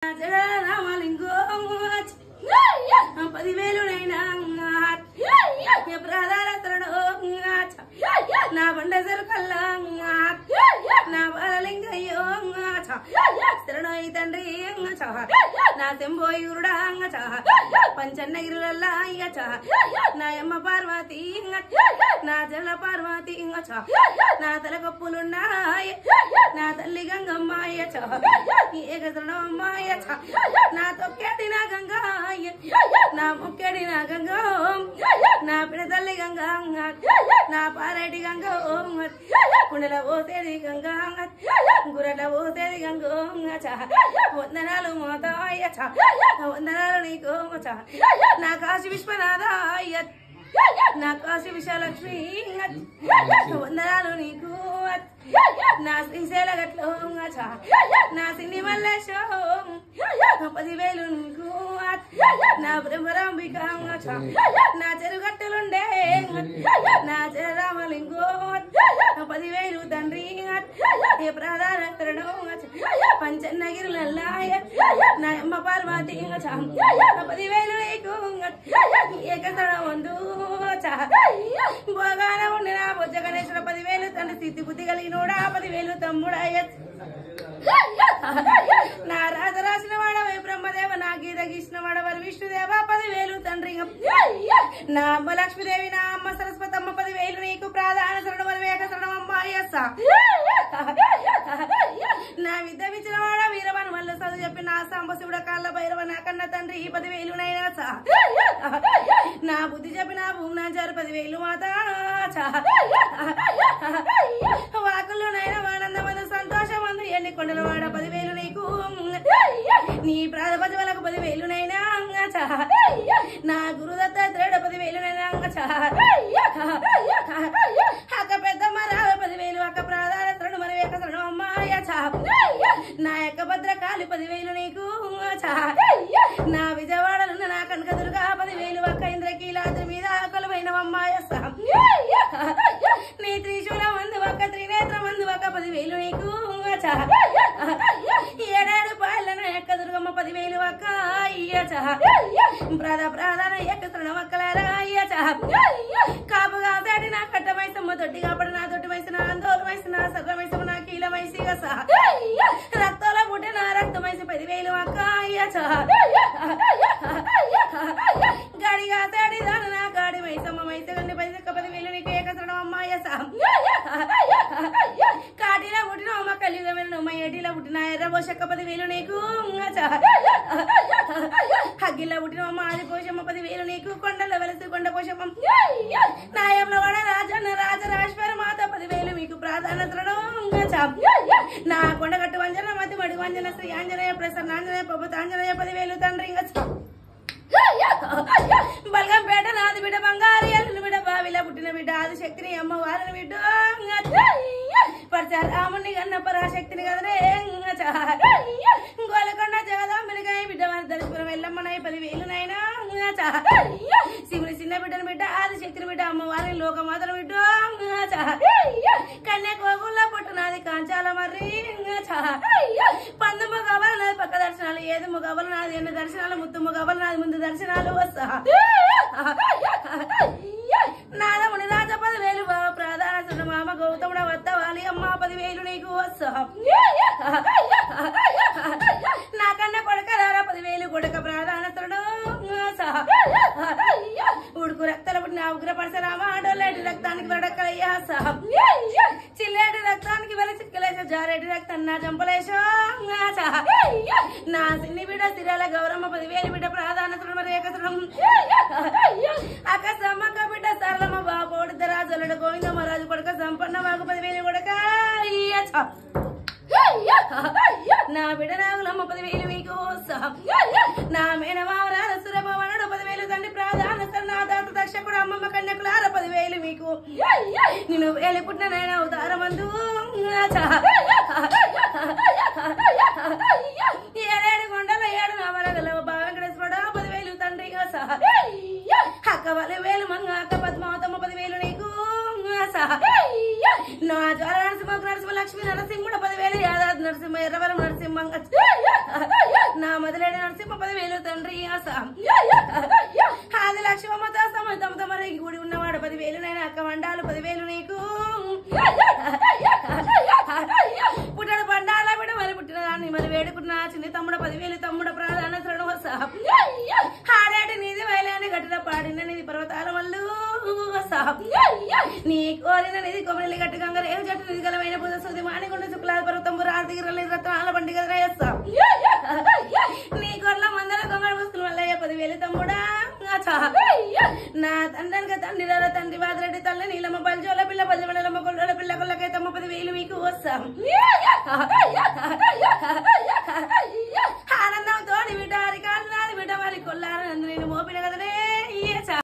రామలింగో 10,000నైనా నా బండ సరుకల్లా నా బాలలింగయ్యో శరణోయి తండ్రి నా శంభోయురుడా పంచన్నగిరులల్లా నా అమ్మ పార్వతి నా జల పార్వతి నా తలకొప్పులున్నాయ నా తల్లి గంగమ్మాయ ఏకశరణమ్మాయ నా తొక్కేటి నా గంగాయ నా ముక్కేడి నా గంగా నా పిడ తల్లి గంగా నా పారేటి గంగా కుండల పోసేది గంగా గురల పోసేది గంగో వందనాలు మోతాయ వందనాలు నీకు నా కాశీ విశ్వనాథాయ నా కాశీ విశాలక్ష్మి వందనాలు నీకు నా శ్రీశైల గట్లో నా సిన్ని మల్లేశో 10,000 నీకు నా బ్రహ్మరాంబిక నా చెరుగట్టలుండే నా రామలింగో 10,000 తండ్రి ప్రధాన పంచన్నగిరులల్లాయ నా అమ్మ పార్వతి 10,000 నీకు ఏకసడ వందు భోగాన ఉండి నా బొజ్జ గణేశ్వర 10,000 తండ్రి స్థితి బుద్ధి కలిగినోడా 10,000 తమ్ముడాయ నా రాత రాసిన వాడవే బ్రహ్మదేవ నా గీత గీసిన వాడవారు విష్ణుదేవ 10,000 తండ్రి నా అమ్మ లక్ష్మీదేవి నా అమ్మ సరస్వతమ్మ 10,000 నీకు ప్రాధాన శరణం వేక శరణం అమ్మాయస్స నా విద్య విచ్చిన వాడ వీరవను వల్ల చదువు చెప్పి నా సాంబశివుడ కాళ్ళ భైరవ నా కన్న తండ్రి 10,000నైనా నా బుద్ధి చెప్పి నా భూమినాచారు 10,000 మాత వాకుల్లోనైనా ఆనందమందు సంతోషమందు ఎన్ని కొండల వాడ 10,000 నీకు నీ ప్రాధపతి వాళ్ళకు 10,000నైనా నా గురు దత్తాత్రేయుడు 10,000నైనా అక్క పెద్దమ్మ రావ 10,000 అక్క ప్రాధాన శరణు మరి వేక శరణం అమ్మాయ నా యొక్క భద్రకాళి 10,000 నీకు నా విజయవాడలున్న నా కనక దుర్గా 10,000 అక్క ఇంద్రకీలాద్రి మీద కొలువైన అమ్మాయ నీ త్రిశూలం మందు ఒక్క త్రినేత్ర మందు ఒక్క 10,000 నీకు ఏడాడు పాయలన ఎక్క దుర్గమ్మ 10,000 అక్క ప్రాధాన ఎక్క శరణం అక్కలారా కాపుగా దాటి నా కట్ట మైసమ్మ తొట్టి కాపడి నా తొట్టి మైసిన ఆందోళన మైసిన సర్ర మైసమ్మ నా కీల మైసి రక్తంలో పుట్టి నా రక్త మైసి 10,000 అక్క గడిగా దాడి దాని నా గాడి మైసమ్మ మైసి గండి 10,000 నీకు ఏకసరణం అమ్మాయ కాటిలో పుట్టిన అమ్మ కలియుగమైన అమ్మ ఏటిలో పుట్టిన ఎర్రబోషక్క 10,000 నీకు హగ్గిలో పుట్టిన అమ్మ ఆది పోషమ్మ 10,000 నీకు కొండల వెలసి కొండ పోషమ్మ నాయంలో వాడ రాజన్న రాజరాజేశ్వర మాత 10,000 మీకు ప్రాధాన్యత నా కొండగట్టు వంజన మతి మడి వంజన శ్రీ ఆంజనేయ ప్రసన్న ఆంజనేయ ప్రభుత్వ ఆంజనేయ 10,000 తండ్రి బల్గంపేట నాది బిడ్డ బంగారు ఎల్లుని బిడ్డ బావిలా పుట్టిన బిడ్డ ఆది శక్తిని అమ్మ వారిని బిడ్డ రాముని కన్న పరాశక్తిని కదనే గోలకొండ జగదాంబిలికాయ బిడ్డ వారి దర్శపురం వెళ్ళమ్మనాయి 10,000నైనా శివుని చిన్న బిడ్డను బిడ్డ ఆది శక్తిని బిడ్డ అమ్మవారిని లోకమాతను బిడ్డ కన్యాకోగుల్లో పుట్టినది కాంచాల మర్రి పందుము గవ్వలు నాది పక్క దర్శనాలు ఏదుము గవ్వలు నాది ఎన్న దర్శనాలు ముత్తుము గవ్వలు నాది ముందు దర్శనాలు వస్తా నాదముని రాజ 10,000 ప్రాధాన శరణు మామ గౌతముడ వత్తవాలి అమ్మ 10,000 నీకు వస్తా నాకన్నా కొడక రారా 10,000 కొడక ప్రాధాన శరణు ఉడుకు రక్తాల పుట్టిన ఉగ్ర పరశరామ డొల్లేటి రక్తానికి వడక్కలయ్యా చిల్లేటి రక్తానికి వెల చిక్కలేస జారేటి రక్తం నా చంపలేసో నా సిన్ని బిడ్డ సిరాల గౌరమ్మ 10,000 బిడ్డ ప్రాధాన శరణు రేఖం అక్క సమ్మక్క బిడ్డ సరళమ్మ బాబోడు రాజులడు గోవిందమ్మ రాజు కొడక సంపన్న మాకు 10,000 కొడక నా బిడ్డ నాగులమ్మ 10,000 మీకు నా మేనమావరాల సురభవనుడు 10,000 తండ్రి ప్రాధాన నా దాత దక్షకుడు అమ్మమ్మ కన్యకులార 10,000 మీకు నేను వేలి పుట్టిన నాయన ఉదారమందు ఏడేడు కొండల 7 నామరగల బావ వెంకటేశ్వరుడు 10,000 తండ్రి అక్క 10,000 మంగ అక్క పద్మావతమ్మ 10,000 నీకు నా జ్వర నరసింహ లక్ష్మీ నరసింహుడు 10,000 యాదాద్రి నరసింహ ఎర్రవరం నరసింహ నా మొదలైన నరసింహ 10,000 తండ్రి ఆది లక్ష్మమ్మతో తమ తమరికి కూడి ఉన్నవాడు 10,000 నైనా అక్క మండాలు 10,000 నీకు పుట్టడు పండాల బిడ్డ మరి పుట్టిన దాన్ని మరి వేడుకున్న చిన్న తమ్ముడు 10,000 తమ్ముడు ప్రాధాన్య హాడాటి నీది వైలాన్ని గట్టిన పాడిన నీది పర్వతాల వల్లు నీ కోరిన నిధి కొమ్మలి గట్టి గంగ రేవు చెట్టు నిధి గలమైన పూజ సుది మానిగుండ శుక్లాల పర్వతంబు రాతికి రత్నాల బండి కదా నీ కొరల మందల గొంగళ పుస్తులు వల్లయ్య 10,000 తమ్ముడా నా తండ్రి తండ్రి తండ్రి బాదిరెడ్డి తల్లి నీలమ్మ పల్జోల పిల్ల పల్జమడలమ్మ కొల్లల పిల్ల కొల్లకైతమ్మ 10,000 మీకు వస్తాం